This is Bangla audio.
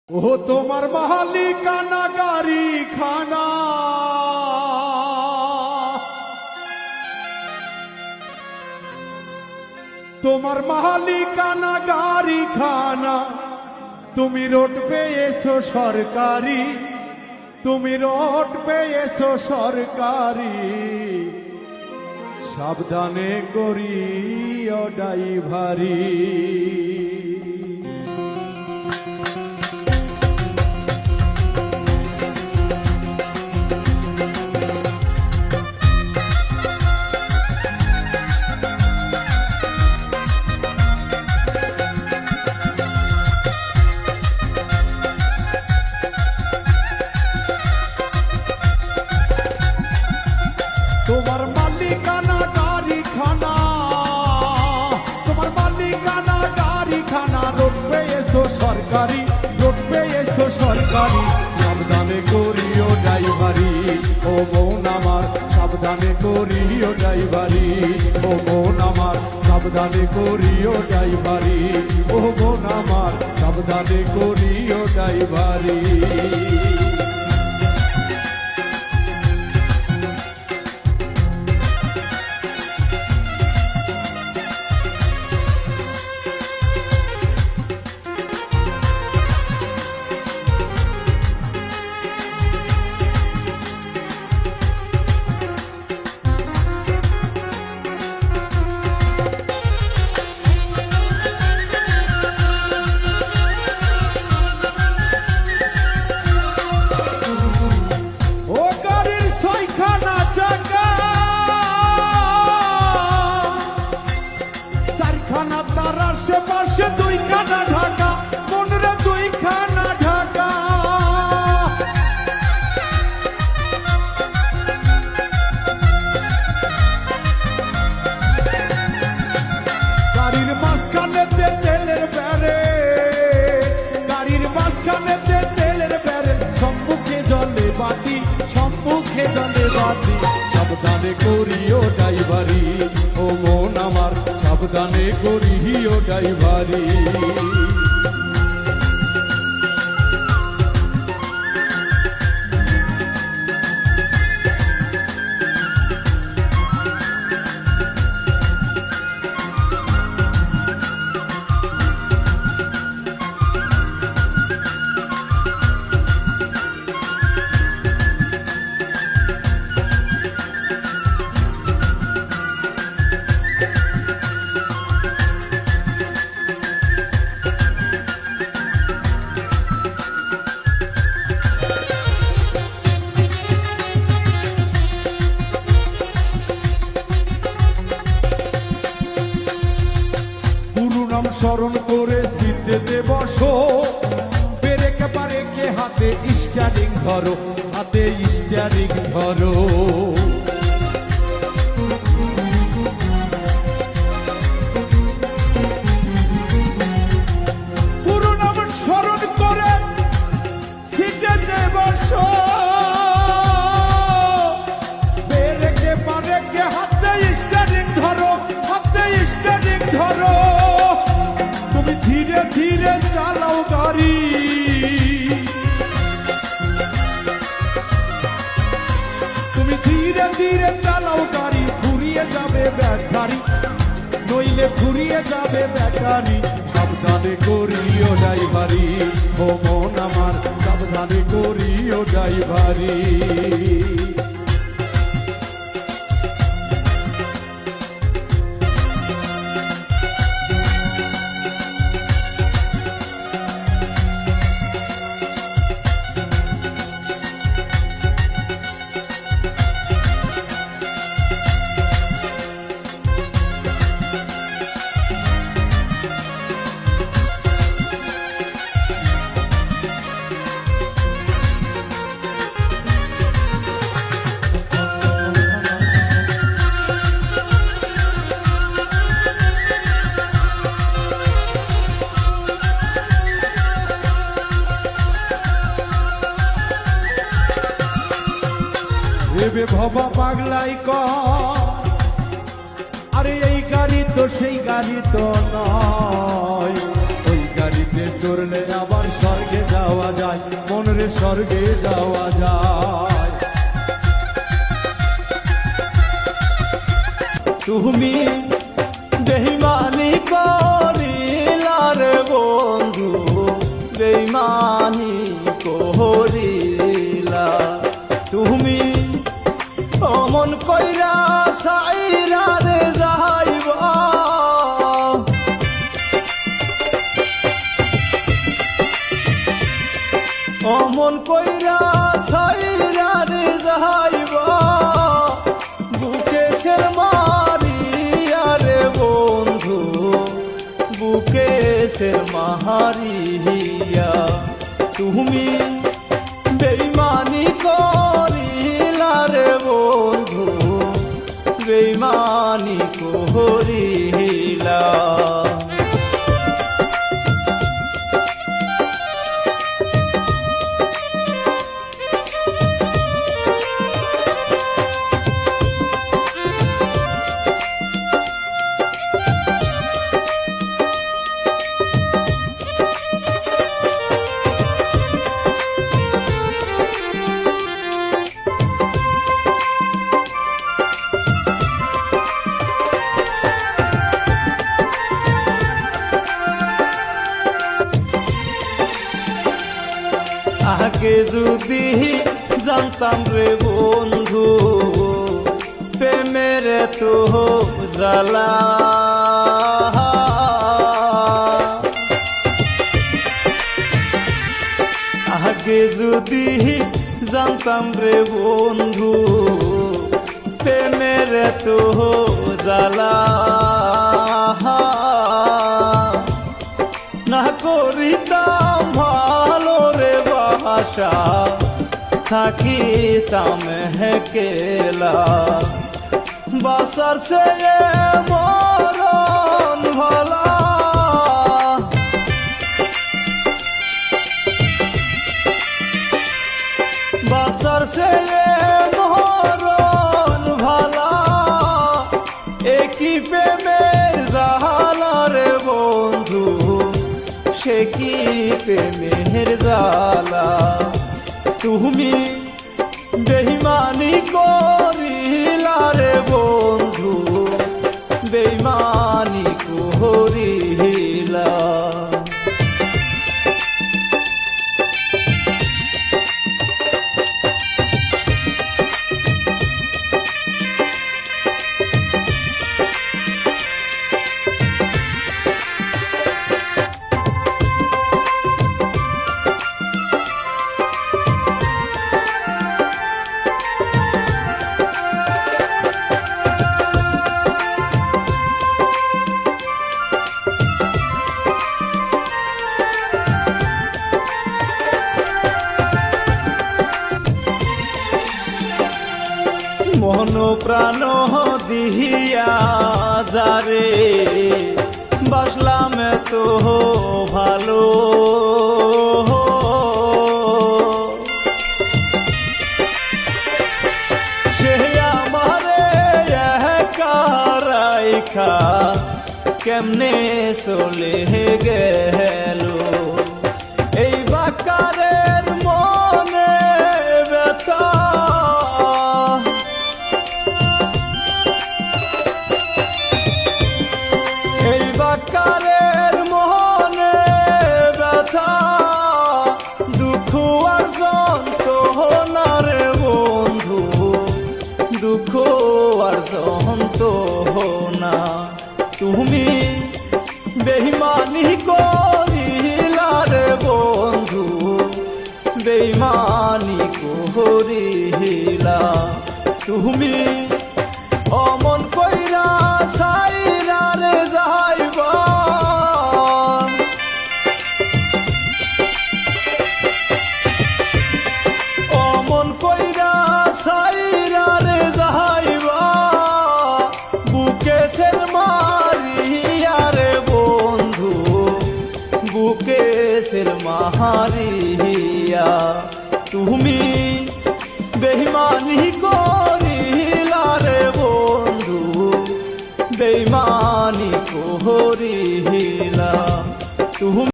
ও তোমার মালিকানা গাড়ি খানা তোমার মালিকানা গাড়ি খানা তুমি রোড পেয়েছো সরকারি তুমি রোড পেয়েছো সরকারি সাবধানে করিও ড্রাইভারি তোমার মালিকানা গাড়ি খানা তোমার মালিকানা গাড়ি খানা রোড পেয়েছো সরকারি রোড পেয়েছো সরকারি সাবধানে করিও ড্রাইভারি ও মন আমার সাবধানে করিও ড্রাইভারি ও মন আমার সাবধানে করিও ড্রাইভারি ও মন আমার সাবধানে করিও ড্রাইভারি আশেপাশে দুইখানা ঢাকা মনরে দুইখানা ঢাকা গাড়ির মাঝখানেতে তেলের ব্যারে গাড়ির মাঝখানেতে তেলের ব্যারে সম্মুখে জলে বাতি সম্মুখে জলে বাতি সাবধানে করিও ড্রাইভারি ও মন আমার সাবধানে করিও ড্রাইভারি স্মরণ করে সিটে বসো পেরেকে পারেকে হাতে স্টিয়ারিং ধরো হাতে স্টিয়ারিং ধরো পুরো নাম স্মরণ করে সিটে বসো পেরেকে পারেকে হাতে স্টিয়ারিং ধরো হাতে স্টিয়ারিং ধরো ধীরে ধীরে চালাও গাড়ি তুমি ধীরে ধীরে চালাও গাড়ি ফুরিয়ে যাবে ব্যাটারি নইলে ফুরিয়ে যাবে ব্যাটারি সাবধানে করিও ড্রাইভারি ও মন আমার সাবধানে করিও ড্রাইভারি ভেবে ভবা পাগলাই আরে এই গাড়ি তো সেই গাড়ি তো নয় ওই গাড়িতে চড়লে আবার স্বর্গে যাওয়া যাওয়া যায়, মনের স্বর্গে যাওয়া যায়। তুমি বেঈমানি করিলা রে বন্ধু, বেঈমানি করিলা। তুমি অমন কইরা সাইরা রে যাইবা, অমন কইরা সাইরা রে যাইবা, বুকে সেল মারিয়া রে বন্ধু, বুকে সেল মারিয়া। তুমি বেঈমানি করিলা রে বন্ধু, বেঈমানি করিলা। আগে যদি জানতাম রে বন্ধু, প্রেমের তো জ্বালা, আগে যদি জানতাম রে বন্ধু, প্রেমের তো জ্বালা, না করিতাম ভালো রে বাসা, থাকিতাম হেকেলা। বাসার সে মরণ ভালা, বাসার সে মরণ ভালা, একই প্রেমের জাহালা রে বন্ধু, সে কি প্রেমের জালা। তুমি বেঈমানি করিলা রে বন্ধু, বেঈমানি করিলা। মন প্রাণ দিহিয়া যারে বাসলাম তো ভালো, সে আমারে একা রাইখা কেমনে চলে গেল। এই বাকারের মনে ব্যথা, এই বাকারের মনে ব্যথা, দুঃখ আর যন্ত্রণা রে বন্ধু, দুঃখ আর যন্ত্রণা। তুমি বেঈমানি করিলা রে বন্ধু, বেঈমানি করিলা। তুমি অমন কইরা সাইরা রে যাইবা, অমন কইরা সাইরা রে যাইবা, বুকে সেল মারিয়া রে বন্ধু, বুকে সেল মারিয়া। তুমি বেঈমানি করিলা রে বন্ধু, বেঈমানি করিলা। তুমি